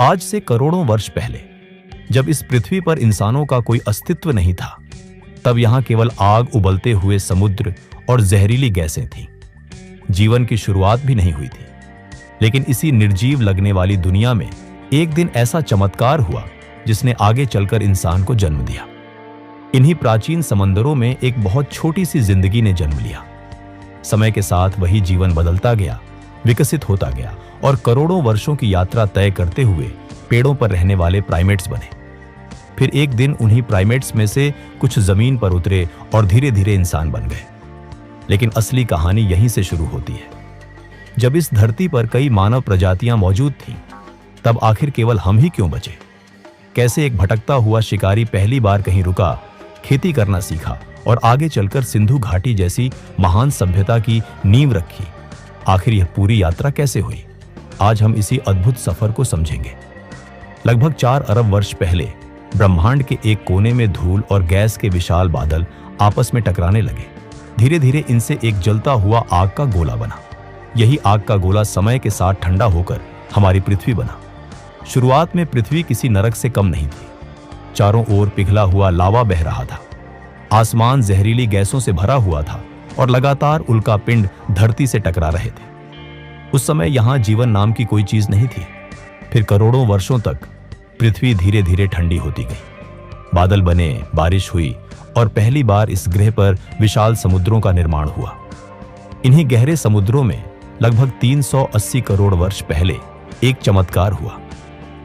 आज से करोड़ों वर्ष पहले, जब इस पृथ्वी पर इंसानों का कोई अस्तित्व नहीं था, तब यहां केवल आग, उबलते हुए समुद्र और जहरीली गैसें थीं। जीवन की शुरुआत भी नहीं हुई थी। लेकिन इसी निर्जीव लगने वाली दुनिया में एक दिन ऐसा चमत्कार हुआ जिसने आगे चलकर इंसान को जन्म दिया। इन्हीं प्राचीन समंदरों में एक बहुत छोटी सी जिंदगी ने जन्म लिया। समय के साथ वही जीवन बदलता गया, विकसित होता गया और करोड़ों वर्षों की यात्रा तय करते हुए पेड़ों पर रहने वाले प्राइमेट्स बने। फिर एक दिन उन्हीं प्राइमेट्स में से कुछ जमीन पर उतरे और धीरे धीरे इंसान बन गए। लेकिन असली कहानी यहीं से शुरू होती है। जब इस धरती पर कई मानव प्रजातियां मौजूद थीं, तब आखिर केवल हम ही क्यों बचे? कैसे एक भटकता हुआ शिकारी पहली बार कहीं रुका, खेती करना सीखा और आगे चलकर सिंधु घाटी जैसी महान सभ्यता की नींव रखी? आखिर यह पूरी यात्रा कैसे हुई? आज हम इसी अद्भुत सफर को समझेंगे। लगभग 4 अरब वर्ष पहले ब्रह्मांड के एक कोने में धूल और गैस के विशाल बादल आपस में टकराने लगे। धीरे धीरे इनसे एक जलता हुआ आग का गोला बना। यही आग का गोला समय के साथ ठंडा होकर हमारी पृथ्वी बना। शुरुआत में पृथ्वी किसी नरक से कम नहीं थी। चारों ओर पिघला हुआ लावा बह रहा था। आसमान जहरीली गैसों से भरा हुआ था और लगातार उल्का पिंड धरती से टकरा रहे थे। उस समय यहां जीवन नाम की कोई चीज नहीं थी। फिर करोड़ों वर्षों तक पृथ्वी धीरे धीरे ठंडी होती गई। बादल बने, बारिश हुई और पहली बार इस ग्रह पर विशाल समुद्रों का निर्माण हुआ। इन्हीं गहरे समुद्रों में लगभग 380 करोड़ वर्ष पहले एक चमत्कार हुआ।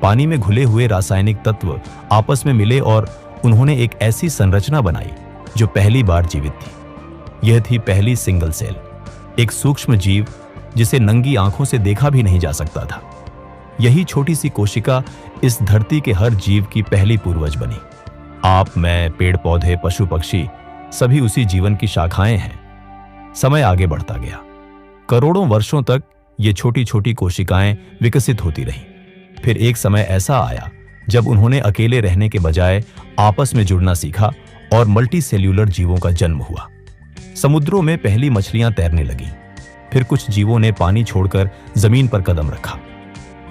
पानी में घुले हुए रासायनिक तत्व आपस में मिले और उन्होंने एक ऐसी संरचना बनाई जो पहली बार जीवित थी। यह थी पहली सिंगल सेल, एक सूक्ष्म जीव जिसे नंगी आंखों से देखा भी नहीं जा सकता था। यही छोटी सी कोशिका इस धरती के हर जीव की पहली पूर्वज बनी। आप, मैं, पेड़ पौधे, पशु पक्षी सभी उसी जीवन की शाखाएं हैं। समय आगे बढ़ता गया। करोड़ों वर्षों तक ये छोटी छोटी कोशिकाएं विकसित होती रहीं। फिर एक समय ऐसा आया जब उन्होंने अकेले रहने के बजाय आपस में जुड़ना सीखा और मल्टी सेल्यूलर जीवों का जन्म हुआ। समुद्रों में पहली मछलियां तैरने लगीं। फिर कुछ जीवों ने पानी छोड़कर जमीन पर कदम रखा।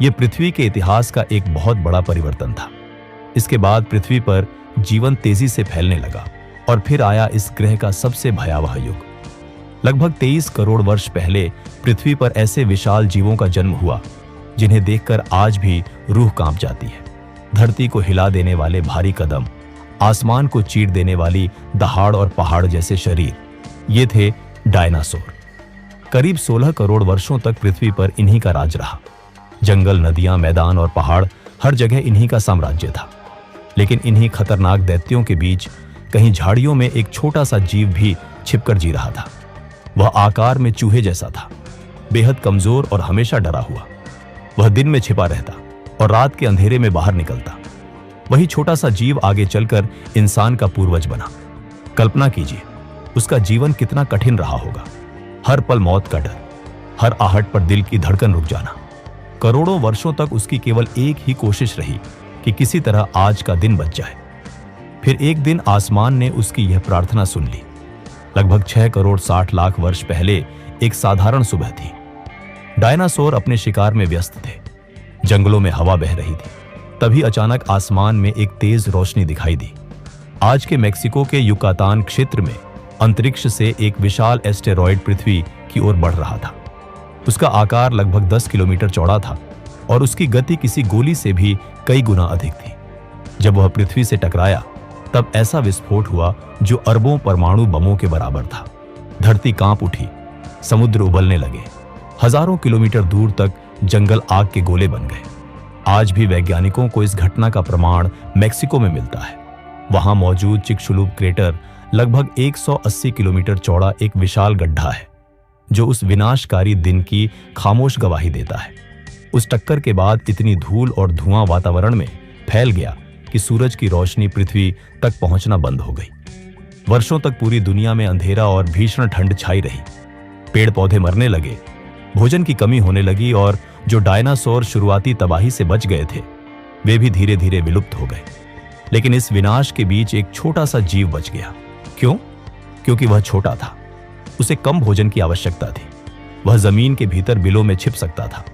यह पृथ्वी के इतिहास का एक बहुत बड़ा परिवर्तन था। इसके बाद पृथ्वी पर जीवन तेजी से फैलने लगा और फिर आया इस ग्रह का सबसे भयावह युग। लगभग 23 करोड़ वर्ष पहले पृथ्वी पर ऐसे विशाल जीवों का जन्म हुआ जिन्हें देखकर आज भी रूह कांप जाती है। धरती को हिला देने वाले भारी कदम, आसमान को चीर देने वाली दहाड़ और पहाड़ जैसे शरीर, ये थे डायनासोर। करीब 16 करोड़ वर्षों तक पृथ्वी पर इन्हीं का राज रहा। जंगल, नदियां, मैदान और पहाड़, हर जगह इन्हीं का साम्राज्य था। लेकिन इन्हीं खतरनाक दैत्यों के बीच कहीं झाड़ियों में एक छोटा सा जीव भी छिपकर जी रहा था। वह आकार में चूहे जैसा था, बेहद कमजोर और हमेशा डरा हुआ। वह दिन में छिपा रहता और रात के अंधेरे में बाहर निकलता। वही छोटा सा जीव आगे चलकर इंसान का पूर्वज बना। कल्पना कीजिए, उसका जीवन कितना कठिन रहा होगा। हर पल मौत का डर, हर आहट पर दिल की धड़कन रुक जाना। करोड़ों वर्षों तक उसकी केवल एक ही कोशिश रही कि किसी तरह आज का दिन बच जाए। फिर एक दिन आसमान ने उसकी यह प्रार्थना सुन ली। लगभग 6 करोड़ 60 लाख वर्ष पहले एक साधारण सुबह थी। डायनासोर अपने शिकार में व्यस्त थे। जंगलों में हवा बह रही थी। तभी अचानक आसमान में एक तेज रोशनी दिखाई दी। आज के मेक्सिको के युकातान क्षेत्र में अंतरिक्ष से एक विशाल एस्टेरॉयड पृथ्वी की ओर बढ़ रहा था। उसका आकार लगभग 10 किलोमीटर चौड़ा था और उसकी गति किसी गोली से भी कई गुना अधिक थी। जब वह पृथ्वी से टकराया, तब ऐसा विस्फोट हुआ जो अरबों परमाणु बमों के बराबर था। धरती कांप उठी, समुद्र उबलने लगे, हजारों किलोमीटर दूर तक जंगल आग के गोले बन गए। आज भी वैज्ञानिकों को इस घटना का प्रमाण मेक्सिको में मिलता है। वहां मौजूद चिकशुलूप क्रेटर लगभग 180 किलोमीटर चौड़ा एक विशाल गड्ढा है जो उस विनाशकारी दिन की खामोश गवाही देता है। उस टक्कर के बाद इतनी धूल और धुआं वातावरण में फैल गया कि सूरज की रोशनी पृथ्वी तक पहुंचना बंद हो गई। वर्षों तक पूरी दुनिया में अंधेरा और भीषण ठंड छाई रही। पेड़ पौधे मरने लगे, भोजन की कमी होने लगी और जो डायनासोर शुरुआती तबाही से बच गए थे, वे भी धीरे धीरे विलुप्त हो गए। लेकिन इस विनाश के बीच एक छोटा सा जीव बच गया। क्यों? क्योंकि वह छोटा था। उसे कम भोजन की आवश्यकता थी। वह जमीन के भीतर बिलों में छिप सकता था।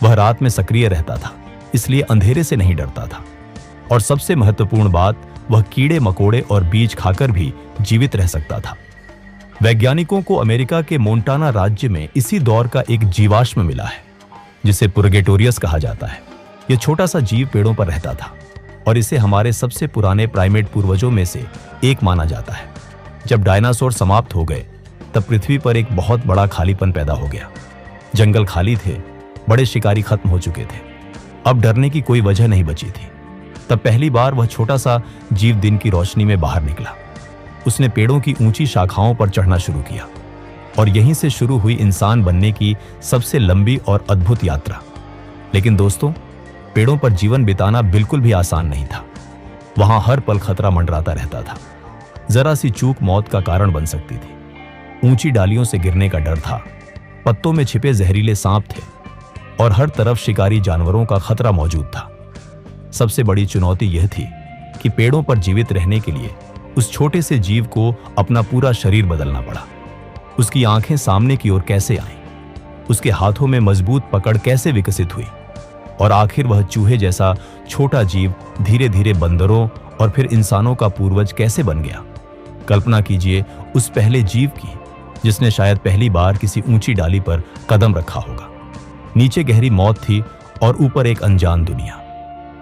वह रात में सक्रिय रहता था, इसलिए अंधेरे से नहीं डरता था। और सबसे महत्वपूर्ण बात, वह कीड़े मकोड़े और बीज खाकर भी जीवित रह सकता था। वैज्ञानिकों को अमेरिका के मोंटाना राज्य में इसी दौर का एक जीवाश्म मिला है, जिसे पुर्गेटोरियस कहा जाता है। यह छोटा सा जीव पेड़ों पर रहता था और इसे हमारे सबसे पुराने प्राइमेट पूर्वजों में से एक माना जाता है। जब डायनासोर समाप्त हो गए, तब पृथ्वी पर एक बहुत बड़ा खालीपन पैदा हो गया। जंगल खाली थे, बड़े शिकारी खत्म हो चुके थे। अब डरने की कोई वजह नहीं बची थी। तब पहली बार वह छोटा सा जीव दिन की रोशनी में बाहर निकला। उसने पेड़ों की ऊंची शाखाओं पर चढ़ना शुरू किया और यहीं से शुरू हुई इंसान बनने की सबसे लंबी और अद्भुत यात्रा। लेकिन दोस्तों, पेड़ों पर जीवन बिताना बिल्कुल भी आसान नहीं था। वहां हर पल खतरा मंडराता रहता था। जरा सी चूक मौत का कारण बन सकती थी। ऊंची डालियों से गिरने का डर था, पत्तों में छिपे जहरीले सांप थे और हर तरफ शिकारी जानवरों का खतरा मौजूद था। सबसे बड़ी चुनौती यह थी कि पेड़ों पर जीवित रहने के लिए उस छोटे से जीव को अपना पूरा शरीर बदलना पड़ा। उसकी आंखें सामने की ओर कैसे आईं, उसके हाथों में मजबूत पकड़ कैसे विकसित हुई और आखिर वह चूहे जैसा छोटा जीव धीरे धीरे बंदरों और फिर इंसानों का पूर्वज कैसे बन गया। कल्पना कीजिए उस पहले जीव की, जिसने शायद पहली बार किसी ऊंची डाली पर कदम रखा होगा। नीचे गहरी मौत थी और ऊपर एक अनजान दुनिया।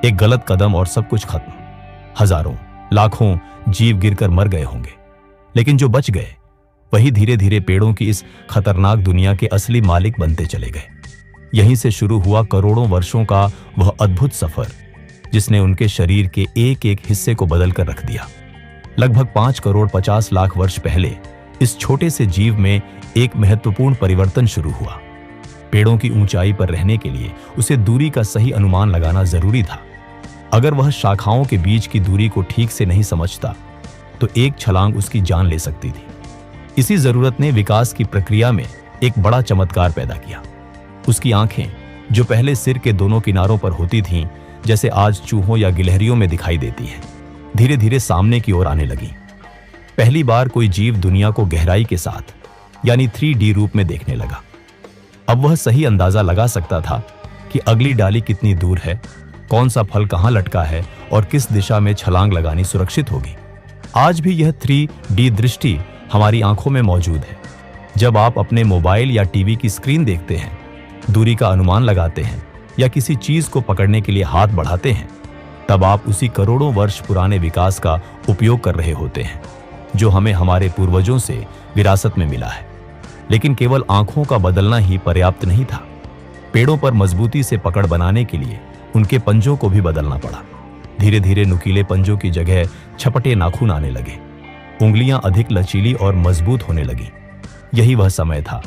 एक गलत कदम और सब कुछ खत्म। हजारों लाखों जीव गिरकर मर गए होंगे, लेकिन जो बच गए वही धीरे धीरे पेड़ों की इस खतरनाक दुनिया के असली मालिक बनते चले गए। यहीं से शुरू हुआ करोड़ों वर्षों का वह अद्भुत सफर, जिसने उनके शरीर के एक एक हिस्से को बदल कर रख दिया। लगभग 5 करोड़ 50 लाख वर्ष पहले इस छोटे से जीव में एक महत्वपूर्ण परिवर्तन शुरू हुआ। पेड़ों की ऊंचाई पर रहने के लिए उसे दूरी का सही अनुमान लगाना जरूरी था। अगर वह शाखाओं के बीच की दूरी को ठीक से नहीं समझता, तो एक छलांग उसकी जान ले सकती थी। इसी जरूरत ने विकास की प्रक्रिया में एक बड़ा चमत्कार पैदा किया। उसकी आंखें, जो पहले सिर के दोनों किनारों पर होती थीं, जैसे आज चूहों या गिलहरियों में दिखाई देती हैं, धीरे धीरे सामने की ओर आने लगी। पहली बार कोई जीव दुनिया को गहराई के साथ, यानी 3D रूप में देखने लगा। अब वह सही अंदाजा लगा सकता था कि अगली डाली कितनी दूर है, कौन सा फल कहां लटका है और किस दिशा में छलांग लगानी सुरक्षित होगी। आज भी यह 3D दृष्टि हमारी आंखों में मौजूद है। जब आप अपने मोबाइल या टीवी की स्क्रीन देखते हैं, दूरी का अनुमान लगाते हैं या किसी चीज को पकड़ने के लिए हाथ बढ़ाते हैं, तब आप उसी करोड़ों वर्ष पुराने विकास का उपयोग कर रहे होते हैं, जो हमें हमारे पूर्वजों से विरासत में मिला है। लेकिन केवल आंखों का बदलना ही पर्याप्त नहीं था। पेड़ों पर मजबूती से पकड़ बनाने के लिए उनके पंजों को भी बदलना पड़ा। धीरे धीरे नुकीले पंजों की जगह छपटे नाखून आने लगे। उंगलियां अधिक लचीली और मजबूत होने लगी। यही वह समय था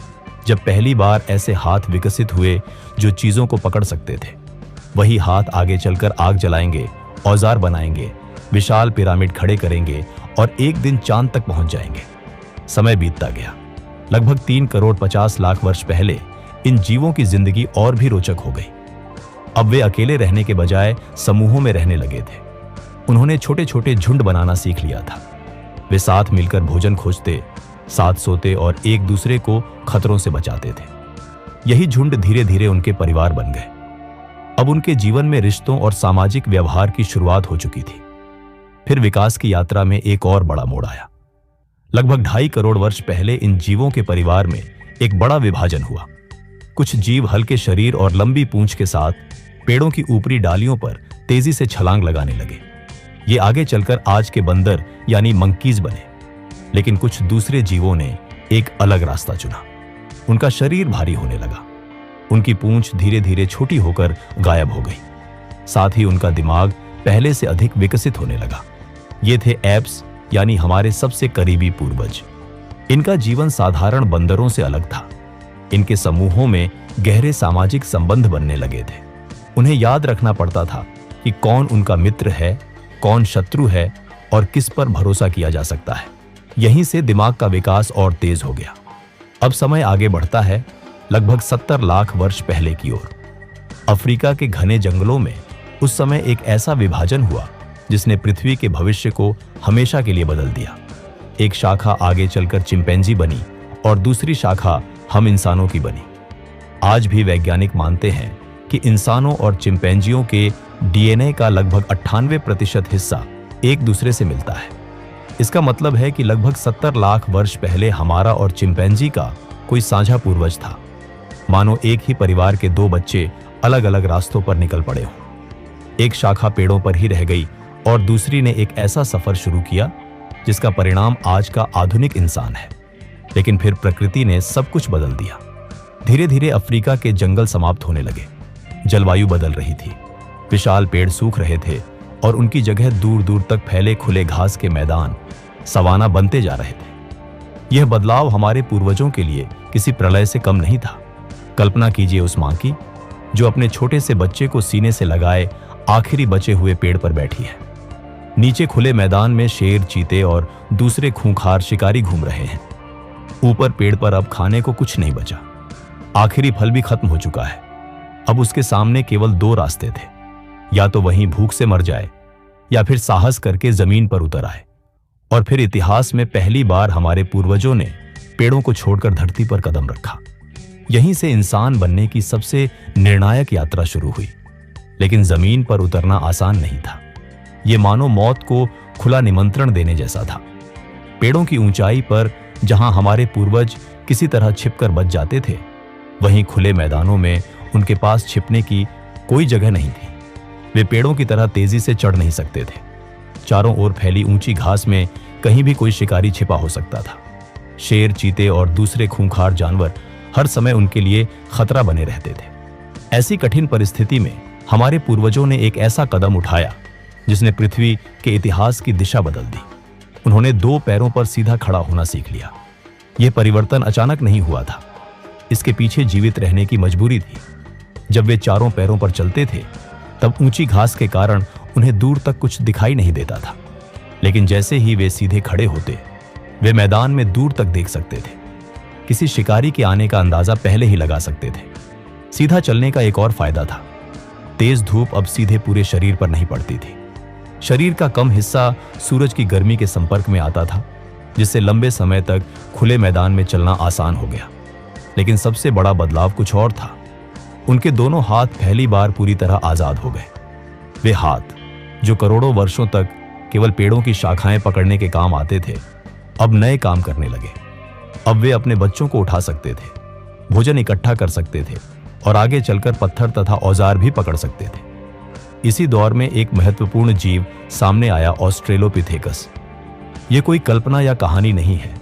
जब पहली बार ऐसे हाथ विकसित हुए जो चीजों को पकड़ सकते थे। वही हाथ आगे चलकर आग जलाएंगे, औजार बनाएंगे, विशाल पिरामिड खड़े करेंगे और एक दिन चांद तक पहुंच जाएंगे। समय बीतता गया। लगभग 3 करोड़ 50 लाख वर्ष पहले इन जीवों की जिंदगी और भी रोचक हो गई। अब वे अकेले रहने के बजाय समूहों में रहने लगे थे। उन्होंने छोटे छोटे झुंड बनाना सीख लिया था। वे साथ मिलकर भोजन खोजते, साथ सोते और एक दूसरे को खतरों से बचाते थे। यही झुंड धीरे धीरे उनके परिवार बन गए। अब उनके जीवन में रिश्तों और सामाजिक व्यवहार की शुरुआत हो चुकी थी। फिर विकास की यात्रा में एक और बड़ा मोड़ आया। लगभग 2.5 करोड़ वर्ष पहले इन जीवों के परिवार में एक बड़ा विभाजन हुआ। कुछ जीव हल्के शरीर और लंबी पूंछ के साथ पेड़ों की ऊपरी डालियों पर तेजी से छलांग लगाने लगे। ये आगे चलकर आज के बंदर यानी मंकीज बने। लेकिन कुछ दूसरे जीवों ने एक अलग रास्ता चुना। उनका शरीर भारी होने लगा। उनकी पूंछ धीरे धीरे छोटी होकर गायब हो गई। साथ ही उनका दिमाग पहले से अधिक विकसित होने लगा। ये थे एप्स, यानी हमारे सबसे करीबी पूर्वज। इनका जीवन साधारण बंदरों से अलग था। इनके समूहों में गहरे सामाजिक संबंध बनने लगे थे। उन्हें याद रखना पड़ता था कि कौन उनका मित्र है, कौन शत्रु है और किस पर भरोसा किया जा सकता है। यहीं से दिमाग का विकास और तेज हो गया। अब समय आगे बढ़ता है लगभग 70 लाख वर्ष पहले की ओर। अफ्रीका के घने जंगलों में उस समय एक ऐसा विभाजन हुआ जिसने पृथ्वी के भविष्य को हमेशा के लिए बदल दिया। एक शाखा आगे चलकर चिंपैंजी बनी और दूसरी शाखा हम इंसानों की बनी। आज भी वैज्ञानिक मानते हैं कि इंसानों और चिंपैंजियों के डीएनए का लगभग 98% हिस्सा एक दूसरे से मिलता है। इसका मतलब है कि लगभग 70 लाख वर्ष पहले हमारा और चिंपैंजी का कोई साझा पूर्वज था, मानो एक ही परिवार के दो बच्चे अलग अलग रास्तों पर निकल पड़े हों। एक शाखा पेड़ों पर ही रह गई और दूसरी ने एक ऐसा सफर शुरू किया जिसका परिणाम आज का आधुनिक इंसान है। लेकिन फिर प्रकृति ने सब कुछ बदल दिया। धीरे धीरे अफ्रीका के जंगल समाप्त होने लगे, जलवायु बदल रही थी, विशाल पेड़ सूख रहे थे और उनकी जगह दूर दूर तक फैले खुले घास के मैदान सवाना बनते जा रहे थे। यह बदलाव हमारे पूर्वजों के लिए किसी प्रलय से कम नहीं था। कल्पना कीजिए उस मां की जो अपने छोटे से बच्चे को सीने से लगाए आखिरी बचे हुए पेड़ पर बैठी है। नीचे खुले मैदान में शेर, चीते और दूसरे खूंखार शिकारी घूम रहे हैं। ऊपर पेड़ पर अब खाने को कुछ नहीं बचा, आखिरी फल भी खत्म हो चुका है। अब उसके सामने केवल दो रास्ते थे, या तो वहीं भूख से मर जाए या फिर साहस करके जमीन पर उतर आए। और फिर इतिहास में पहली बार हमारे पूर्वजों ने पेड़ों को छोड़कर धरती पर कदम रखा। यहीं से इंसान बनने की सबसे निर्णायक यात्रा शुरू हुई। लेकिन जमीन पर उतरना आसान नहीं था। ये मानो मौत को खुला निमंत्रण देने जैसा था। पेड़ों की ऊंचाई पर जहां हमारे पूर्वज किसी तरह छिपकर बच जाते थे, वहीं खुले मैदानों में उनके पास छिपने की कोई जगह नहीं थी। वे पेड़ों की तरह तेजी से चढ़ नहीं सकते थे। चारों ओर फैली ऊंची घास में कहीं भी कोई शिकारी छिपा हो सकता था। शेर, चीते और दूसरे खूंखार जानवर हर समय उनके लिए खतरा बने रहते थे। ऐसी कठिन परिस्थिति में हमारे पूर्वजों ने एक ऐसा कदम उठाया जिसने पृथ्वी के इतिहास की दिशा बदल दी। उन्होंने दो पैरों पर सीधा खड़ा होना सीख लिया। यह परिवर्तन अचानक नहीं हुआ था, इसके पीछे जीवित रहने की मजबूरी थी। जब वे चारों पैरों पर चलते थे तब ऊंची घास के कारण उन्हें दूर तक कुछ दिखाई नहीं देता था। लेकिन जैसे ही वे सीधे खड़े होते, वे मैदान में दूर तक देख सकते थे। किसी शिकारी के आने का अंदाजा पहले ही लगा सकते थे। सीधा चलने का एक और फायदा था, तेज धूप अब सीधे पूरे शरीर पर नहीं पड़ती थी। शरीर का कम हिस्सा सूरज की गर्मी के संपर्क में आता था, जिससे लंबे समय तक खुले मैदान में चलना आसान हो गया। लेकिन सबसे बड़ा बदलाव कुछ और था। उनके दोनों हाथ पहली बार पूरी तरह आजाद हो गए। वे हाथ जो करोड़ों वर्षों तक केवल पेड़ों की शाखाएं पकड़ने के काम आते थे, अब नए काम करने लगे। अब वे अपने बच्चों को उठा सकते थे, भोजन इकट्ठा कर सकते थे और आगे चलकर पत्थर तथा औजार भी पकड़ सकते थे। इसी दौर में एक महत्वपूर्ण जीव सामने आया, ऑस्ट्रेलोपिथेकस। यह कोई कल्पना या कहानी नहीं है,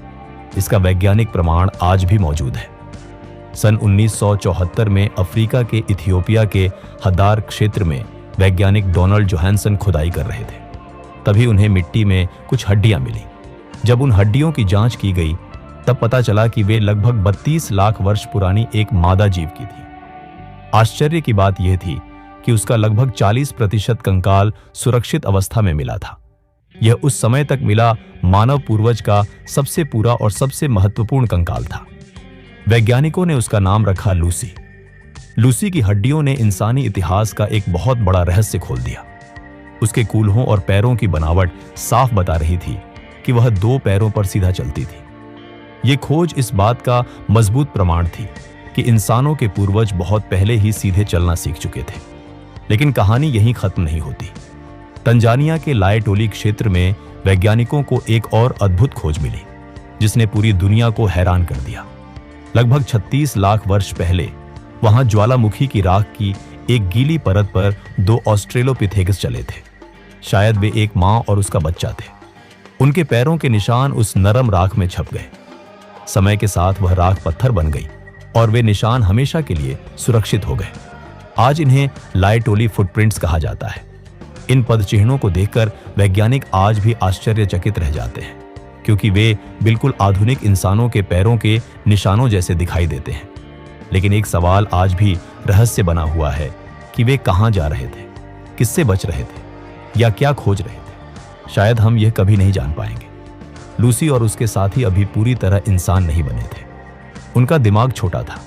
इसका वैज्ञानिक प्रमाण आज भी मौजूद है। सन 1974 में अफ्रीका के इथियोपिया के हदार क्षेत्र में वैज्ञानिक डोनाल्ड जोहानसन खुदाई कर रहे थे। तभी उन्हें मिट्टी में कुछ हड्डियां मिली। जब उन हड्डियों की जांच की गई तब पता चला कि वे लगभग 32 लाख वर्ष पुरानी एक मादा जीव की थी। आश्चर्य की बात यह थी कि उसका लगभग 40% कंकाल सुरक्षित अवस्था में मिला था। यह उस समय तक मिला मानव पूर्वज का सबसे पूरा और सबसे महत्वपूर्ण कंकाल था। वैज्ञानिकों ने उसका नाम रखा लूसी। लूसी की हड्डियों ने इंसानी इतिहास का एक बहुत बड़ा रहस्य खोल दिया। उसके कूल्हों और पैरों की बनावट साफ बता रही थी कि वह दो पैरों पर सीधा चलती थी। यह खोज इस बात का मजबूत प्रमाण थी कि इंसानों के पूर्वज बहुत पहले ही सीधे चलना सीख चुके थे। लेकिन कहानी यहीं खत्म नहीं होती। तंजानिया के लाएटोली क्षेत्र में वैज्ञानिकों को एक और अद्भुत खोज मिली जिसने पूरी दुनिया को हैरान कर दिया। लगभग 36 लाख वर्ष पहले वहां ज्वालामुखी की राख की एक गीली परत पर दो ऑस्ट्रेलोपिथेकस चले थे। शायद वे एक मां और उसका बच्चा थे। उनके पैरों के निशान उस नरम राख में छप गए। समय के साथ वह राख पत्थर बन गई और वे निशान हमेशा के लिए सुरक्षित हो गए। आज इन्हें लाएटोली फुटप्रिंट्स कहा जाता है। इन पदचिह्नों को देखकर वैज्ञानिक आज भी आश्चर्यचकित रह जाते हैं, क्योंकि वे बिल्कुल आधुनिक इंसानों के पैरों के निशानों जैसे दिखाई देते हैं। लेकिन एक सवाल आज भी रहस्य बना हुआ है कि वे कहां जा रहे थे, किससे बच रहे थे या क्या खोज रहे थे। शायद हम यह कभी नहीं जान पाएंगे। लूसी और उसके साथी अभी पूरी तरह इंसान नहीं बने थे। उनका दिमाग छोटा था,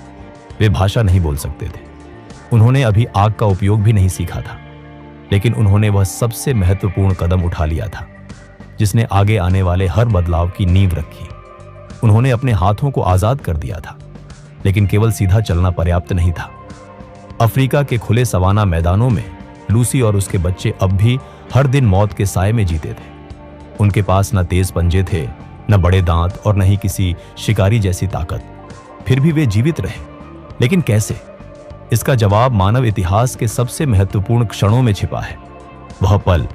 वे भाषा नहीं बोल सकते थे, उन्होंने अभी आग का उपयोग भी नहीं सीखा था। लेकिन उन्होंने वह सबसे महत्वपूर्ण कदम उठा लिया था जिसने आगे आने वाले हर बदलाव की नींव रखी। उन्होंने अपने हाथों को आजाद कर दिया था। लेकिन केवल सीधा चलना पर्याप्त नहीं था। अफ्रीका के खुले सवाना मैदानों में लूसी और उसके बच्चे अब भी हर दिन मौत के साए में जीते थे। उनके पास न तेज पंजे थे, न बड़े दांत और न ही किसी शिकारी जैसी ताकत। फिर भी वे जीवित रहे। लेकिन कैसे? इसका जवाब मानव इतिहास के सबसे महत्वपूर्ण क्षणों में छिपा है। वह पल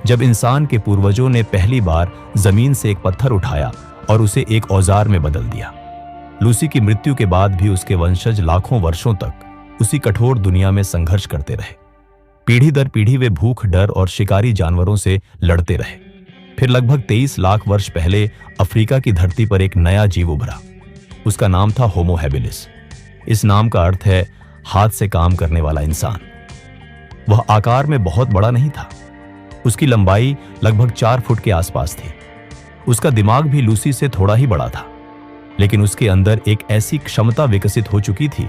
जब इंसान के पूर्वजों ने पहली बार जमीन से एक पत्थर उठाया और उसे एक औजार में बदल दिया। लूसी की मृत्यु के बाद भी उसके वंशज लाखों वर्षों तक उसी कठोर दुनिया में संघर्ष करते रहे। पीढ़ी दर पीढ़ी वे भूख, डर और शिकारी जानवरों से लड़ते रहे। फिर लगभग 23 लाख वर्ष पहले अफ्रीका की धरती पर एक नया जीव उभरा। उसका नाम था होमो हैबिलिस। इस नाम का अर्थ है हाथ से काम करने वाला इंसान। वह आकार में बहुत बड़ा नहीं था। उसकी लंबाई लगभग 4 फुट के आसपास थी। उसका दिमाग भी लूसी से थोड़ा ही बड़ा था, लेकिन उसके अंदर एक ऐसी क्षमता विकसित हो चुकी थी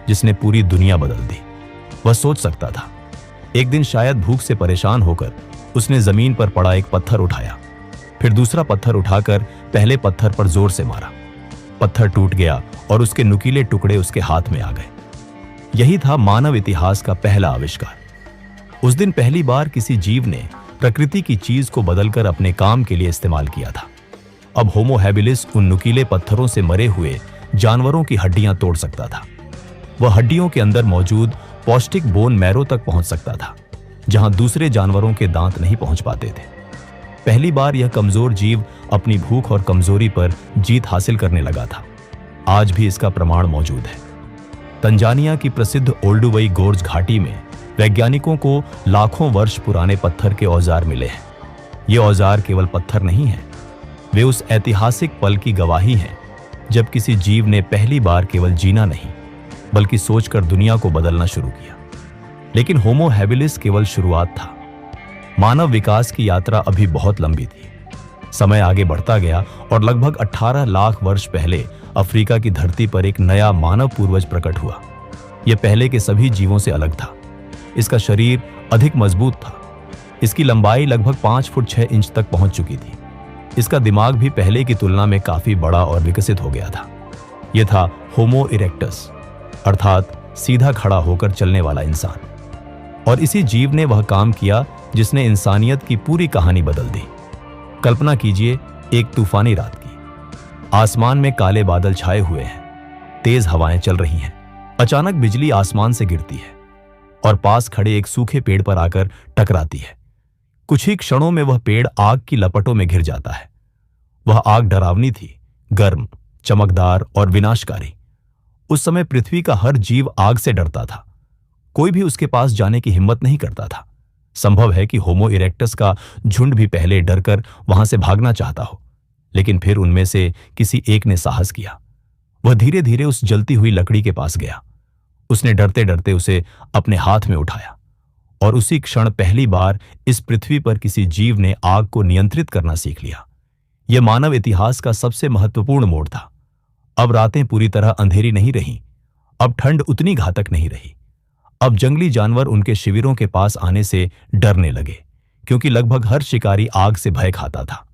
जिसने पूरी दुनिया बदल दी। वह सोच सकता था। एक दिन शायद भूख से परेशान होकर उसने जमीन पर पड़ा एक पत्थर उठाया, फिर दूसरा पत्थर उठाकर पहले पत्थर पर जोर से मारा। पत्थर टूट गया और उसके नुकीले टुकड़े उसके हाथ में आ गए। यही था मानव इतिहास का पहला आविष्कार। उस दिन पहली बार किसी जीव ने प्रकृति की चीज को बदलकर अपने काम के लिए इस्तेमाल किया था। अब होमो हैबिलिस उन नुकीले पत्थरों से मरे हुए जानवरों की हड्डियां तोड़ सकता था। वह हड्डियों के अंदर मौजूद पौष्टिक बोन मैरो तक पहुंच सकता था, जहां दूसरे जानवरों के दांत नहीं पहुंच पाते थे। पहली बार यह कमजोर जीव अपनी भूख और कमजोरी पर जीत हासिल करने लगा था। आज भी इसका प्रमाण मौजूद है। तंजानिया की प्रसिद्ध ओल्डुवई गोर्ज घाटी में वैज्ञानिकों को लाखों वर्ष पुराने पत्थर के औजार मिले हैं। ये औजार केवल पत्थर नहीं हैं, वे उस ऐतिहासिक पल की गवाही हैं जब किसी जीव ने पहली बार केवल जीना नहीं बल्कि सोचकर दुनिया को बदलना शुरू किया। लेकिन होमो हैबिलिस केवल शुरुआत था। मानव विकास की यात्रा अभी बहुत लंबी थी। समय आगे बढ़ता गया और लगभग 18 लाख वर्ष पहले अफ्रीका की धरती पर एक नया मानव पूर्वज प्रकट हुआ। यह पहले के सभी जीवों से अलग था। इसका शरीर अधिक मजबूत था। इसकी लंबाई लगभग 5 फुट 6 इंच तक पहुंच चुकी थी। इसका दिमाग भी पहले की तुलना में काफी बड़ा और विकसित हो गया था। यह था होमो इरेक्टस, अर्थात सीधा खड़ा होकर चलने वाला इंसान। और इसी जीव ने वह काम किया जिसने इंसानियत की पूरी कहानी बदल दी। कल्पना कीजिए एक तूफानी रात की। आसमान में काले बादल छाए हुए हैं, तेज हवाएं चल रही हैं। अचानक बिजली आसमान से गिरती है और पास खड़े एक सूखे पेड़ पर आकर टकराती है। कुछ ही क्षणों में वह पेड़ आग की लपटों में घिर जाता है। वह आग डरावनी थी, गर्म, चमकदार और विनाशकारी। उस समय पृथ्वी का हर जीव आग से डरता था। कोई भी उसके पास जाने की हिम्मत नहीं करता था। संभव है कि होमो इरेक्टस का झुंड भी पहले डरकर वहां से भागना चाहता हो, लेकिन फिर उनमें से किसी एक ने साहस किया। वह धीरे धीरे उस जलती हुई लकड़ी के पास गया। उसने डरते डरते उसे अपने हाथ में उठाया और उसी क्षण पहली बार इस पृथ्वी पर किसी जीव ने आग को नियंत्रित करना सीख लिया। यह मानव इतिहास का सबसे महत्वपूर्ण मोड़ था। अब रातें पूरी तरह अंधेरी नहीं रहीं। अब ठंड उतनी घातक नहीं रही। अब जंगली जानवर उनके शिविरों के पास आने से डरने लगे, क्योंकि लगभग हर शिकारी आग से भय खाता था।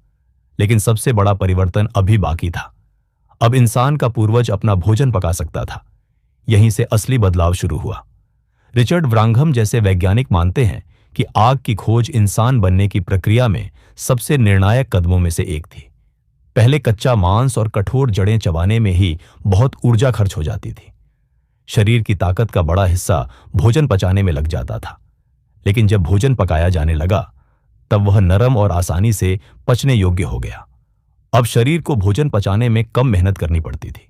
लेकिन सबसे बड़ा परिवर्तन अभी बाकी था। अब इंसान का पूर्वज अपना भोजन पका सकता था। यहीं से असली बदलाव शुरू हुआ। रिचर्ड व्रांघम जैसे वैज्ञानिक मानते हैं कि आग की खोज इंसान बनने की प्रक्रिया में सबसे निर्णायक कदमों में से एक थी। पहले कच्चा मांस और कठोर जड़ें चबाने में ही बहुत ऊर्जा खर्च हो जाती थी। शरीर की ताकत का बड़ा हिस्सा भोजन पचाने में लग जाता था। लेकिन जब भोजन पकाया जाने लगा, तब वह नरम और आसानी से पचने योग्य हो गया। अब शरीर को भोजन पचाने में कम मेहनत करनी पड़ती थी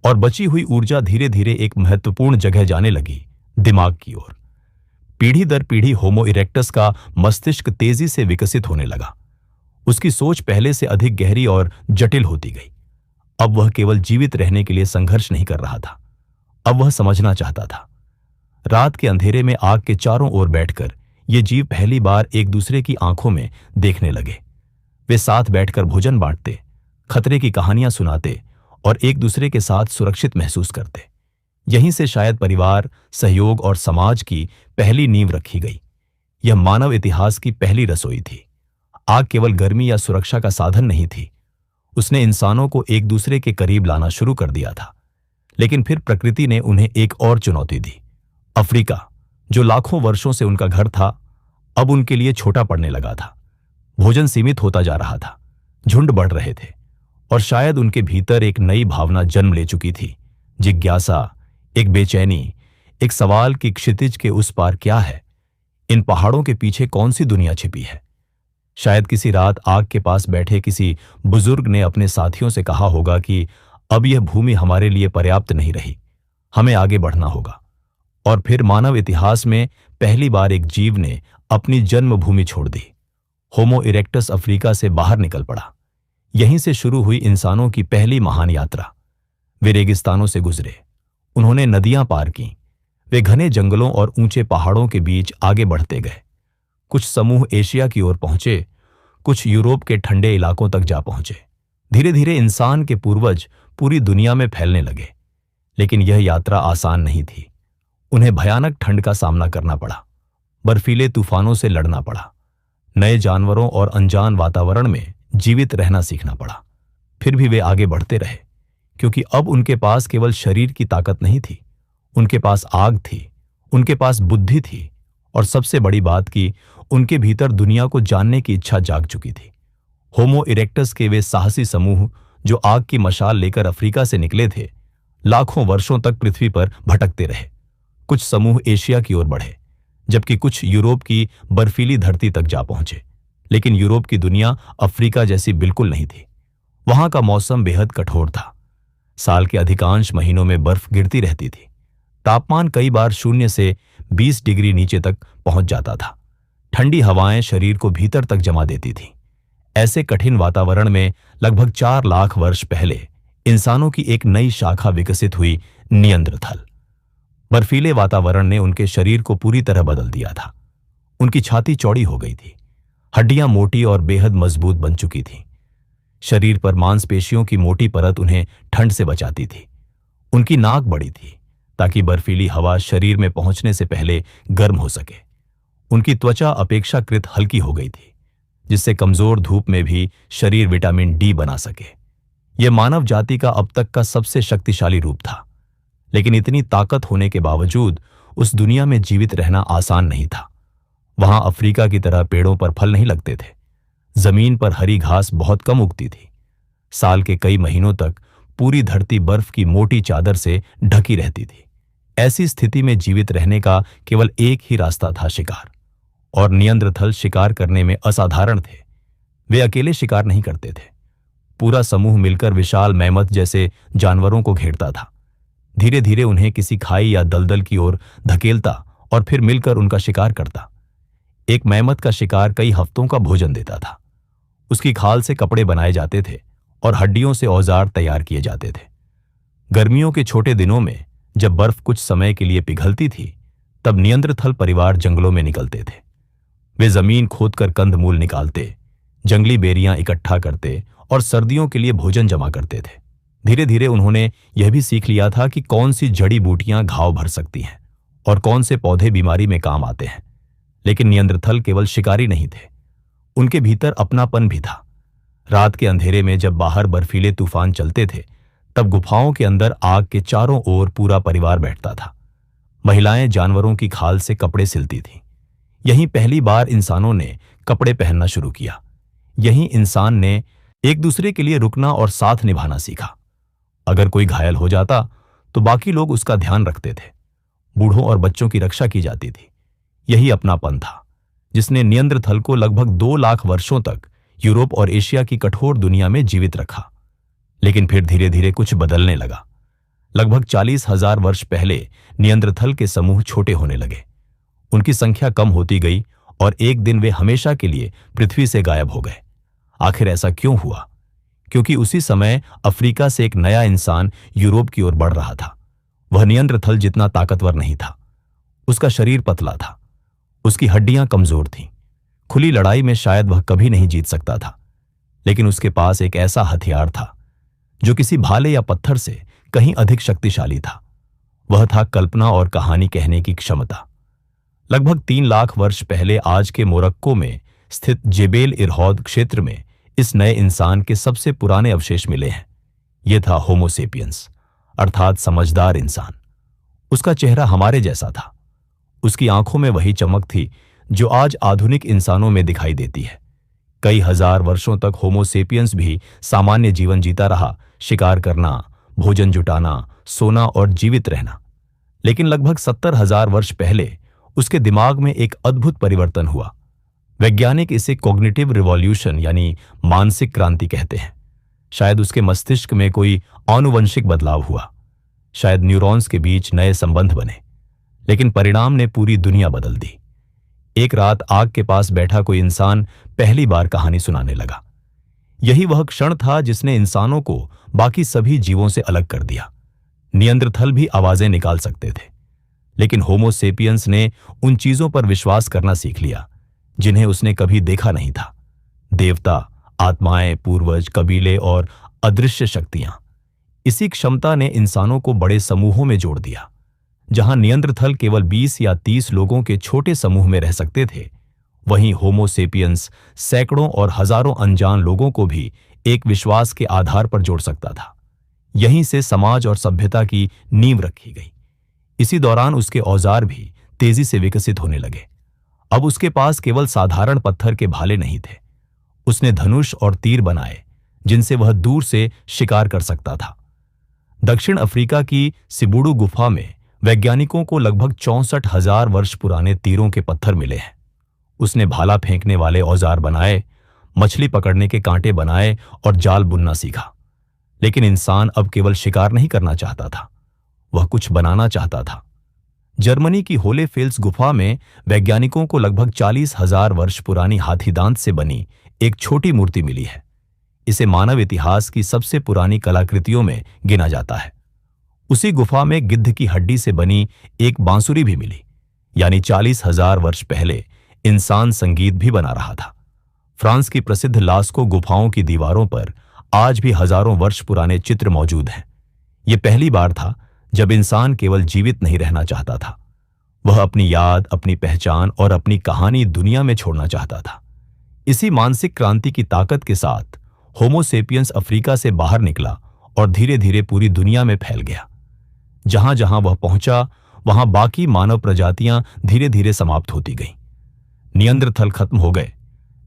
और बची हुई ऊर्जा धीरे धीरे एक महत्वपूर्ण जगह जाने लगी, दिमाग की ओर। पीढ़ी दर पीढ़ी होमो इरेक्टस का मस्तिष्क तेजी से विकसित होने लगा। उसकी सोच पहले से अधिक गहरी और जटिल होती गई। अब वह केवल जीवित रहने के लिए संघर्ष नहीं कर रहा था, अब वह समझना चाहता था। रात के अंधेरे में आग के चारों ओर बैठकर ये जीव पहली बार एक दूसरे की आंखों में देखने लगे। वे साथ बैठकर भोजन बांटते, खतरे की कहानियां सुनाते और एक दूसरे के साथ सुरक्षित महसूस करते। यहीं से शायद परिवार, सहयोग और समाज की पहली नींव रखी गई। यह मानव इतिहास की पहली रसोई थी। आग केवल गर्मी या सुरक्षा का साधन नहीं थी, उसने इंसानों को एक दूसरे के करीब लाना शुरू कर दिया था। लेकिन फिर प्रकृति ने उन्हें एक और चुनौती दी। अफ्रीका, जो लाखों वर्षों से उनका घर था, अब उनके लिए छोटा पड़ने लगा था। भोजन सीमित होता जा रहा था, झुंड बढ़ रहे थे, और शायद उनके भीतर एक नई भावना जन्म ले चुकी थी। जिज्ञासा, एक बेचैनी, एक सवाल कि क्षितिज के उस पार क्या है, इन पहाड़ों के पीछे कौन सी दुनिया छिपी है। शायद किसी रात आग के पास बैठे किसी बुजुर्ग ने अपने साथियों से कहा होगा कि अब यह भूमि हमारे लिए पर्याप्त नहीं रही, हमें आगे बढ़ना होगा। और फिर मानव इतिहास में पहली बार एक जीव ने अपनी जन्मभूमि छोड़ दी। होमो इरेक्टस अफ्रीका से बाहर निकल पड़ा। यहीं से शुरू हुई इंसानों की पहली महान यात्रा। वे रेगिस्तानों से गुजरे, उन्होंने नदियां पार की, वे घने जंगलों और ऊंचे पहाड़ों के बीच आगे बढ़ते गए। कुछ समूह एशिया की ओर पहुंचे, कुछ यूरोप के ठंडे इलाकों तक जा पहुंचे। धीरे धीरे इंसान के पूर्वज पूरी दुनिया में फैलने लगे। लेकिन यह यात्रा आसान नहीं थी। उन्हें भयानक ठंड का सामना करना पड़ा, बर्फीले तूफानों से लड़ना पड़ा, नए जानवरों और अनजान वातावरण में जीवित रहना सीखना पड़ा। फिर भी वे आगे बढ़ते रहे, क्योंकि अब उनके पास केवल शरीर की ताकत नहीं थी, उनके पास आग थी, उनके पास बुद्धि थी, और सबसे बड़ी बात कि उनके भीतर दुनिया को जानने की इच्छा जाग चुकी थी। होमो इरेक्टस के वे साहसी समूह जो आग की मशाल लेकर अफ्रीका से निकले थे, लाखों वर्षों तक पृथ्वी पर भटकते रहे। कुछ समूह एशिया की ओर बढ़े, जबकि कुछ यूरोप की बर्फीली धरती तक जा पहुंचे। लेकिन यूरोप की दुनिया अफ्रीका जैसी बिल्कुल नहीं थी। वहां का मौसम बेहद कठोर था। साल के अधिकांश महीनों में बर्फ गिरती रहती थी। तापमान कई बार 0 से 20 डिग्री नीचे तक पहुंच जाता था। ठंडी हवाएं शरीर को भीतर तक जमा देती थीं। ऐसे कठिन वातावरण में लगभग 4 लाख वर्ष पहले इंसानों की एक नई शाखा विकसित हुई, नियंद्रथल। बर्फीले वातावरण ने उनके शरीर को पूरी तरह बदल दिया था। उनकी छाती चौड़ी हो गई थी, हड्डियां मोटी और बेहद मजबूत बन चुकी थीं। शरीर पर मांसपेशियों की मोटी परत उन्हें ठंड से बचाती थी। उनकी नाक बड़ी थी ताकि बर्फीली हवा शरीर में पहुंचने से पहले गर्म हो सके। उनकी त्वचा अपेक्षाकृत हल्की हो गई थी, जिससे कमजोर धूप में भी शरीर विटामिन डी बना सके। यह मानव जाति का अब तक का सबसे शक्तिशाली रूप था। लेकिन इतनी ताकत होने के बावजूद उस दुनिया में जीवित रहना आसान नहीं था। वहां अफ्रीका की तरह पेड़ों पर फल नहीं लगते थे। जमीन पर हरी घास बहुत कम उगती थी। साल के कई महीनों तक पूरी धरती बर्फ की मोटी चादर से ढकी रहती थी। ऐसी स्थिति में जीवित रहने का केवल एक ही रास्ता था, शिकार। और नियंद्रथल शिकार करने में असाधारण थे। वे अकेले शिकार नहीं करते थे। पूरा समूह मिलकर विशाल मैमथ जैसे जानवरों को घेरता था। धीरे धीरे उन्हें किसी खाई या दलदल की ओर धकेलता और फिर मिलकर उनका शिकार करता। एक मैमथ का शिकार कई हफ्तों का भोजन देता था। उसकी खाल से कपड़े बनाए जाते थे और हड्डियों से औजार तैयार किए जाते थे। गर्मियों के छोटे दिनों में जब बर्फ कुछ समय के लिए पिघलती थी, तब नियंद्रथल परिवार जंगलों में निकलते थे। वे जमीन खोदकर कंदमूल निकालते, जंगली बेरियां इकट्ठा करते और सर्दियों के लिए भोजन जमा करते थे। धीरे धीरे उन्होंने यह भी सीख लिया था कि कौन सी जड़ी बूटियां घाव भर सकती हैं और कौन से पौधे बीमारी में काम आते हैं। लेकिन नियंद्रथल केवल शिकारी नहीं थे, उनके भीतर अपनापन भी था। रात के अंधेरे में जब बाहर बर्फीले तूफान चलते थे, तब गुफाओं के अंदर आग के चारों ओर पूरा परिवार बैठता था। महिलाएं जानवरों की खाल से कपड़े सिलती थीं। यहीं पहली बार इंसानों ने कपड़े पहनना शुरू किया। यहीं इंसान ने एक दूसरे के लिए रुकना और साथ निभाना सीखा। अगर कोई घायल हो जाता तो बाकी लोग उसका ध्यान रखते थे। बूढ़ों और बच्चों की रक्षा की जाती थी। यही अपनापन था जिसने नियंद्रथल को लगभग 2 लाख वर्षों तक यूरोप और एशिया की कठोर दुनिया में जीवित रखा। लेकिन फिर धीरे धीरे कुछ बदलने लगा। लगभग 40,000 वर्ष पहले नियंद्रथल के समूह छोटे होने लगे। उनकी संख्या कम होती गई और एक दिन वे हमेशा के लिए पृथ्वी से गायब हो गए। आखिर ऐसा क्यों हुआ? क्योंकि उसी समय अफ्रीका से एक नया इंसान यूरोप की ओर बढ़ रहा था। वह नियंद्रथल जितना ताकतवर नहीं था। उसका शरीर पतला था, उसकी हड्डियां कमजोर थीं। खुली लड़ाई में शायद वह कभी नहीं जीत सकता था, लेकिन उसके पास एक ऐसा हथियार था जो किसी भाले या पत्थर से कहीं अधिक शक्तिशाली था। वह था कल्पना और कहानी कहने की क्षमता। लगभग 3 लाख वर्ष पहले आज के मोरक्को में स्थित जेबेल इरहौद क्षेत्र में इस नए इंसान के सबसे पुराने अवशेष मिले हैं। यह था होमो सेपियंस, अर्थात समझदार इंसान। उसका चेहरा हमारे जैसा था, उसकी आंखों में वही चमक थी जो आज आधुनिक इंसानों में दिखाई देती है। कई हजार वर्षों तक होमो सेपियंस भी सामान्य जीवन जीता रहा, शिकार करना, भोजन जुटाना, सोना और जीवित रहना। लेकिन लगभग 70,000 वर्ष पहले उसके दिमाग में एक अद्भुत परिवर्तन हुआ। वैज्ञानिक इसे कॉग्निटिव रिवॉल्यूशन यानी मानसिक क्रांति कहते हैं। शायद उसके मस्तिष्क में कोई आनुवंशिक बदलाव हुआ, शायद न्यूरॉन्स के बीच नए संबंध बने। लेकिन परिणाम ने पूरी दुनिया बदल दी। एक रात आग के पास बैठा कोई इंसान पहली बार कहानी सुनाने लगा। यही वह क्षण था जिसने इंसानों को बाकी सभी जीवों से अलग कर दिया। नियंद्रथल भी आवाजें निकाल सकते थे, लेकिन होमो सेपियंस ने उन चीजों पर विश्वास करना सीख लिया जिन्हें उसने कभी देखा नहीं था। देवता, आत्माएं, पूर्वज, कबीले और अदृश्य शक्तियां। इसी क्षमता ने इंसानों को बड़े समूहों में जोड़ दिया। जहां नियंद्रथल केवल 20 या 30 लोगों के छोटे समूह में रह सकते थे, वहीं होमो सेपियंस सैकड़ों और हजारों अनजान लोगों को भी एक विश्वास के आधार पर जोड़ सकता था। यहीं से समाज और सभ्यता की नींव रखी गई। इसी दौरान उसके औजार भी तेजी से विकसित होने लगे। अब उसके पास केवल साधारण पत्थर के भाले नहीं थे। उसने धनुष और तीर बनाए जिनसे वह दूर से शिकार कर सकता था। दक्षिण अफ्रीका की सिबुडू गुफा में वैज्ञानिकों को लगभग 64,000 वर्ष पुराने तीरों के पत्थर मिले हैं। उसने भाला फेंकने वाले औजार बनाए, मछली पकड़ने के कांटे बनाए और जाल बुनना सीखा। लेकिन इंसान अब केवल शिकार नहीं करना चाहता था, वह कुछ बनाना चाहता था। जर्मनी की होलेफेल्स गुफा में वैज्ञानिकों को लगभग 40,000 वर्ष पुरानी हाथीदांत से बनी एक छोटी मूर्ति मिली है। इसे मानव इतिहास की सबसे पुरानी कलाकृतियों में गिना जाता है। उसी गुफा में गिद्ध की हड्डी से बनी एक बांसुरी भी मिली, यानी 40,000 वर्ष पहले इंसान संगीत भी बना रहा था। फ्रांस की प्रसिद्ध लास्को गुफाओं की दीवारों पर आज भी हजारों वर्ष पुराने चित्र मौजूद हैं। यह पहली बार था जब इंसान केवल जीवित नहीं रहना चाहता था, वह अपनी याद, अपनी पहचान और अपनी कहानी दुनिया में छोड़ना चाहता था। इसी मानसिक क्रांति की ताकत के साथ होमो सेपियंस अफ्रीका से बाहर निकला और धीरे धीरे पूरी दुनिया में फैल गया। जहां जहां वह पहुंचा, वहां बाकी मानव प्रजातियां धीरे धीरे समाप्त होती गईं। नियंद्रथल खत्म हो गए,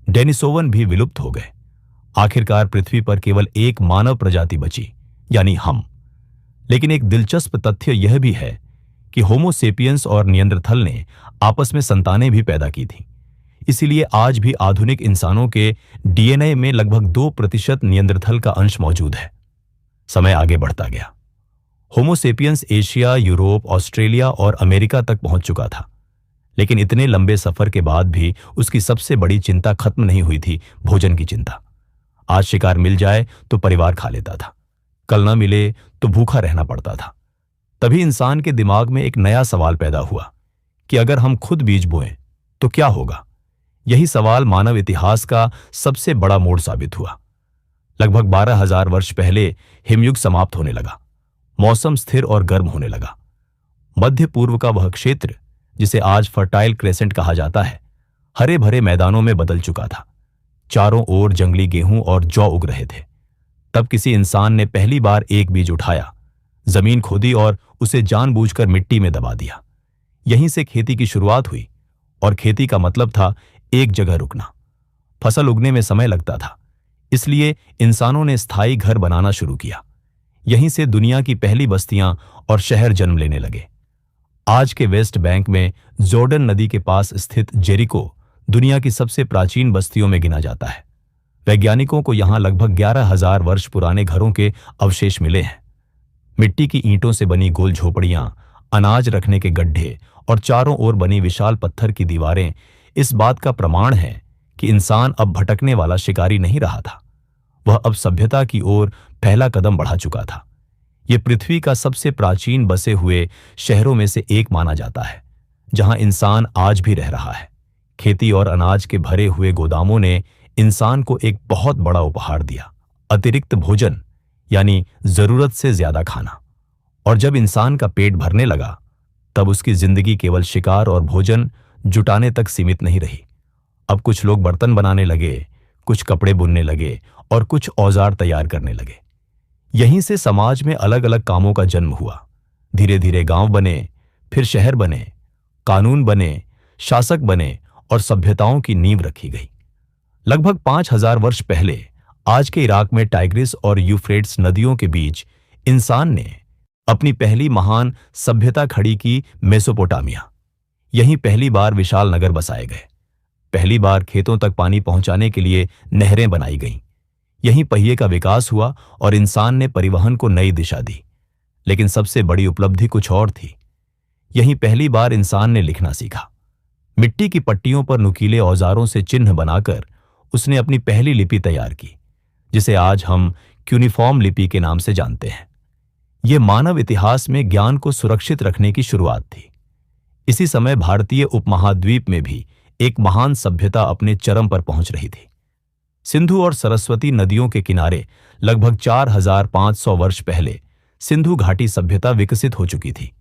डेनिसोवन भी विलुप्त हो गए। आखिरकार पृथ्वी पर केवल एक मानव प्रजाति बची, यानी हम। लेकिन एक दिलचस्प तथ्य यह भी है कि होमो सेपियंस और नियंद्रथल ने आपस में संतानें भी पैदा की थीं। इसीलिए आज भी आधुनिक इंसानों के डीएनए में लगभग 2% नियंद्रथल का अंश मौजूद है। समय आगे बढ़ता गया। होमो सेपियंस एशिया, यूरोप, ऑस्ट्रेलिया और अमेरिका तक पहुंच चुका था। लेकिन इतने लंबे सफर के बाद भी उसकी सबसे बड़ी चिंता खत्म नहीं हुई थी, भोजन की चिंता। आज शिकार मिल जाए तो परिवार खा लेता था, कल न मिले तो भूखा रहना पड़ता था। तभी इंसान के दिमाग में एक नया सवाल पैदा हुआ कि अगर हम खुद बीज बोएं तो क्या होगा। यही सवाल मानव इतिहास का सबसे बड़ा मोड़ साबित हुआ। लगभग 12,000 वर्ष पहले हिमयुग समाप्त होने लगा। मौसम स्थिर और गर्म होने लगा। मध्य पूर्व का वह क्षेत्र जिसे आज फर्टाइल क्रेसेंट कहा जाता है, हरे भरे मैदानों में बदल चुका था। चारों ओर जंगली गेहूं और जौ उग रहे थे। तब किसी इंसान ने पहली बार एक बीज उठाया, जमीन खोदी और उसे जानबूझकर मिट्टी में दबा दिया। यहीं से खेती की शुरुआत हुई। और खेती का मतलब था एक जगह रुकना। फसल उगने में समय लगता था, इसलिए इंसानों ने स्थायी घर बनाना शुरू किया। यहीं से दुनिया की पहली बस्तियां और शहर जन्म लेने लगे। आज के वेस्ट बैंक में जॉर्डन नदी के पास स्थित जेरिको दुनिया की सबसे प्राचीन बस्तियों में गिना जाता है। वैज्ञानिकों को यहां लगभग 11,000 वर्ष पुराने घरों के अवशेष मिले हैं। मिट्टी की ईंटों से बनी गोल झोपड़ियां, अनाज रखने के गड्ढे और चारों ओर बनी विशाल पत्थर की दीवारें इस बात का प्रमाण है कि इंसान अब भटकने वाला शिकारी नहीं रहा था। वह अब सभ्यता की ओर पहला कदम बढ़ा चुका था। यह पृथ्वी का सबसे प्राचीन बसे हुए शहरों में से एक माना जाता है, जहां इंसान आज भी रह रहा है। खेती और अनाज के भरे हुए गोदामों ने इंसान को एक बहुत बड़ा उपहार दिया, अतिरिक्त भोजन, यानी जरूरत से ज्यादा खाना। और जब इंसान का पेट भरने लगा, तब उसकी जिंदगी केवल शिकार और भोजन जुटाने तक सीमित नहीं रही। अब कुछ लोग बर्तन बनाने लगे, कुछ कपड़े बुनने लगे और कुछ औजार तैयार करने लगे। यहीं से समाज में अलग अलग कामों का जन्म हुआ। धीरे धीरे गांव बने, फिर शहर बने कानून बने, शासक बने और सभ्यताओं की नींव रखी गई। लगभग 5000 वर्ष पहले आज के इराक में टाइग्रिस और यूफ्रेट्स नदियों के बीच इंसान ने अपनी पहली महान सभ्यता खड़ी की। मेसोपोटामिया, यहीं पहली बार विशाल नगर बसाए गए। पहली बार खेतों तक पानी पहुंचाने के लिए नहरें बनाई गईं। यहीं पहिए का विकास हुआ और इंसान ने परिवहन को नई दिशा दी। लेकिन सबसे बड़ी उपलब्धि कुछ और थी। यहीं पहली बार इंसान ने लिखना सीखा। मिट्टी की पट्टियों पर नुकीले औजारों से चिन्ह बनाकर उसने अपनी पहली लिपि तैयार की, जिसे आज हम क्यूनिफॉर्म लिपि के नाम से जानते हैं। यह मानव इतिहास में ज्ञान को सुरक्षित रखने की शुरुआत थी। इसी समय भारतीय उपमहाद्वीप में भी एक महान सभ्यता अपने चरम पर पहुंच रही थी। सिंधु और सरस्वती नदियों के किनारे लगभग 4500 वर्ष पहले सिंधु घाटी सभ्यता विकसित हो चुकी थी।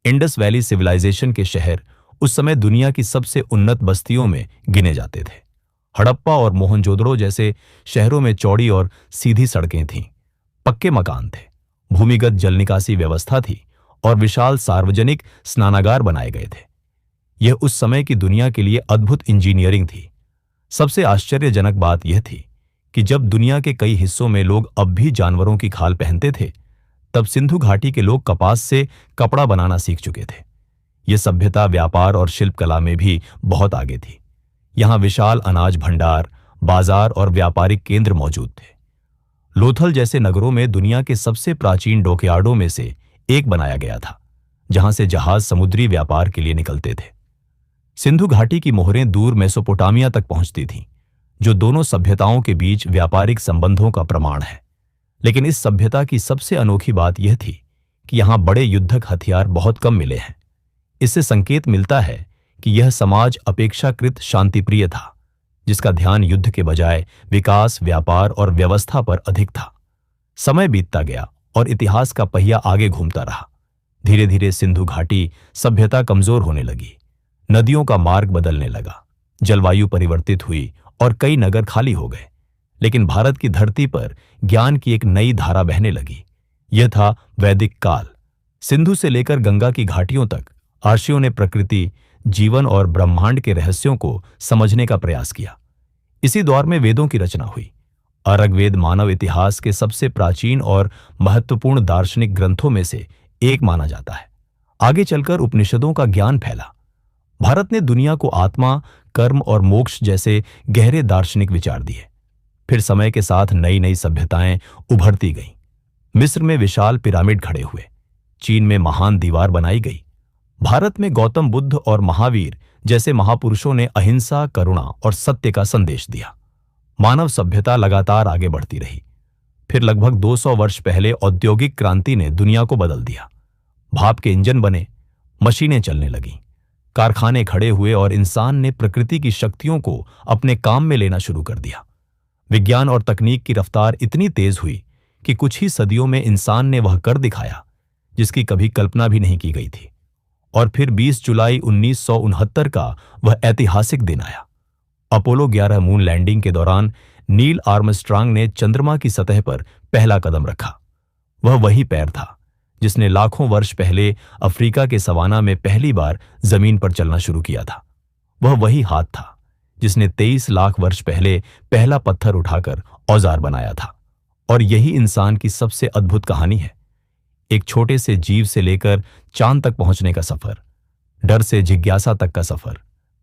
इंडस वैली सिविलाइजेशन के शहर उस समय दुनिया की सबसे उन्नत बस्तियों में गिने जाते थे। हड़प्पा और मोहनजोदड़ो जैसे शहरों में चौड़ी और सीधी सड़कें थीं, पक्के मकान थे, भूमिगत जल निकासी व्यवस्था थी और विशाल सार्वजनिक स्नानागार बनाए गए थे। यह उस समय की दुनिया के लिए अद्भुत इंजीनियरिंग थी। सबसे आश्चर्यजनक बात यह थी कि जब दुनिया के कई हिस्सों में लोग अब भी जानवरों की खाल पहनते थे, तब सिंधु घाटी के लोग कपास से कपड़ा बनाना सीख चुके थे। यह सभ्यता व्यापार और शिल्पकला में भी बहुत आगे थी। यहाँ विशाल अनाज भंडार, बाजार और व्यापारिक केंद्र मौजूद थे। लोथल जैसे नगरों में दुनिया के सबसे प्राचीन डॉकयार्डों में से एक बनाया गया था, जहां से जहाज समुद्री व्यापार के लिए निकलते थे। सिंधु घाटी की मोहरें दूर मेसोपोटामिया तक पहुंचती थीं, जो दोनों सभ्यताओं के बीच व्यापारिक संबंधों का प्रमाण है। लेकिन इस सभ्यता की सबसे अनोखी बात यह थी कि यहां बड़े युद्धक हथियार बहुत कम मिले हैं। इससे संकेत मिलता है कि यह समाज अपेक्षाकृत शांतिप्रिय था, जिसका ध्यान युद्ध के बजाय विकास, व्यापार और व्यवस्था पर अधिक था। समय बीतता गया और इतिहास का पहिया आगे घूमता रहा। धीरे धीरे सिंधु घाटी सभ्यता कमजोर होने लगी। नदियों का मार्ग बदलने लगा, जलवायु परिवर्तित हुई और कई नगर खाली हो गए। लेकिन भारत की धरती पर ज्ञान की एक नई धारा बहने लगी। यह था वैदिक काल। सिंधु से लेकर गंगा की घाटियों तक आर्षियों ने प्रकृति, जीवन और ब्रह्मांड के रहस्यों को समझने का प्रयास किया। इसी दौर में वेदों की रचना हुई। अरग्वेद मानव इतिहास के सबसे प्राचीन और महत्वपूर्ण दार्शनिक ग्रंथों में से एक माना जाता है। आगे चलकर उपनिषदों का ज्ञान फैला। भारत ने दुनिया को आत्मा, कर्म और मोक्ष जैसे गहरे दार्शनिक विचार दिए। फिर समय के साथ नई नई सभ्यताएं उभरती गईं। मिस्र में विशाल पिरामिड खड़े हुए, चीन में महान दीवार बनाई गई। भारत में गौतम बुद्ध और महावीर जैसे महापुरुषों ने अहिंसा, करुणा और सत्य का संदेश दिया। मानव सभ्यता लगातार आगे बढ़ती रही। फिर लगभग 200 वर्ष पहले औद्योगिक क्रांति ने दुनिया को बदल दिया। भाप के इंजन बने, मशीनें चलने लगीं, कारखाने खड़े हुए और इंसान ने प्रकृति की शक्तियों को अपने काम में लेना शुरू कर दिया। विज्ञान और तकनीक की रफ्तार इतनी तेज हुई कि कुछ ही सदियों में इंसान ने वह कर दिखाया जिसकी कभी कल्पना भी नहीं की गई थी। और फिर 20 जुलाई 1969 का वह ऐतिहासिक दिन आया। अपोलो 11 मून लैंडिंग के दौरान नील आर्मस्ट्रांग ने चंद्रमा की सतह पर पहला कदम रखा। वह वही पैर था जिसने लाखों वर्ष पहले अफ्रीका के सवाना में पहली बार जमीन पर चलना शुरू किया था। वह वही हाथ था जिसने 23 लाख वर्ष पहले पहला पत्थर उठाकर औजार बनाया था। और यही इंसान की सबसे अद्भुत कहानी है। एक छोटे से जीव से लेकर चांद तक पहुंचने का सफर, डर से जिज्ञासा तक का सफर,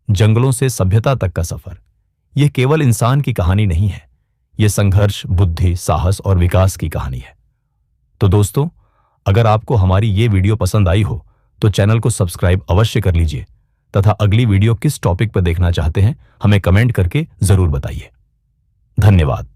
जंगलों से सभ्यता तक का सफर। यह केवल इंसान की कहानी नहीं है, यह संघर्ष, बुद्धि, साहस और विकास की कहानी है। तो दोस्तों, अगर आपको हमारी ये वीडियो पसंद आई हो तो चैनल को सब्सक्राइब अवश्य कर लीजिए तथा अगली वीडियो किस टॉपिक पर देखना चाहते हैं हमें कमेंट करके जरूर बताइए। धन्यवाद।